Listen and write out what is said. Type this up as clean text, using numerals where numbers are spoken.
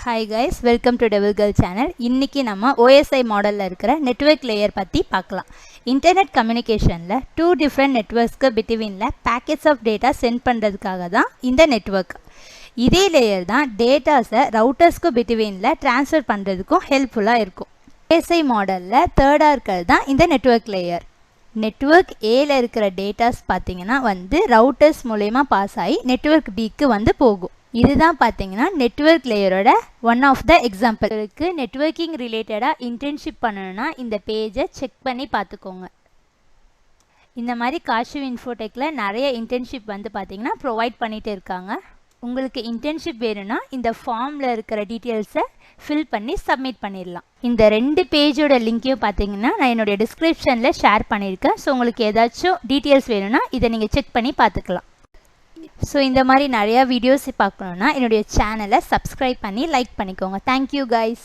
Hi guys, welcome to Devil Girl channel. இன்னைக்கு நம்ம OSI மாடல்ல இருக்கிற நெட்வொர்க் லேயர் பத்தி பார்க்கலாம். இன்டர்நெட் கம்யூனிகேஷன்ல டூ டிஃபரண்ட் நெட்வொர்க்ஸ்க்கு பிட்வீன்ல பாக்கெட்ஸ் ஆஃப் டேட்டா சென்ட் பண்றதுக்காக தான் இந்த நெட்வொர்க். இதே லேயர் தான் டேட்டாஸை ரவுட்டர்ஸ்க்கு பிட்வீன்ல ட்ரான்ஸ்ஃபர் பண்றதுக்கும் ஹெல்ப்ஃபுல்லா இருக்கும். OSI மாடல்ல தேர்டா இருக்கிறது தான் இந்த நெட்வொர்க் லேயர். நெட்வொர்க் ஏல இருக்கிற டேட்டாஸ் பார்த்தீங்கன்னா ரவுட்டர்ஸ் மூலமா பாஸ் ஆகி நெட்வொர்க் பிக்கு போகும். இதுதான் பார்த்தீங்கன்னா நெட்வொர்க் லேயரோட one of the example. Networking ரிலேட்டடாக இன்டர்ன்ஷிப் பண்ணணும்னா இந்த பேஜை செக் பண்ணி பார்த்துக்கோங்க. இந்த மாதிரி காஷிவ் இன்ஃபோடெக்கில் நிறைய இன்டர்ன்ஷிப் பார்த்தீங்கன்னா ப்ரொவைட் பண்ணிட்டு இருக்காங்க. உங்களுக்கு இன்டர்ன்ஷிப் வேணும்னா இந்த ஃபார்மில் இருக்கிற டீட்டெயில்ஸை ஃபில் பண்ணி சப்மிட் பண்ணிடலாம். இந்த ரெண்டு பேஜோட லிங்க்கையும் பார்த்தீங்கன்னா நான் என்னுடைய டிஸ்கிரிப்ஷனில் ஷேர் பண்ணியிருக்கேன். ஸோ உங்களுக்கு ஏதாச்சும் டீட்டெயில்ஸ் வேணும்னா இதை நீங்கள் செக் பண்ணி பார்த்துக்கலாம். ஸோ இந்த மாதிரி நிறையா வீடியோஸ் பார்க்கணுன்னா என்னுடைய சேனலை சப்ஸ்கிரைப் பண்ணி லைக் பண்ணிக்கோங்க. Thank you guys.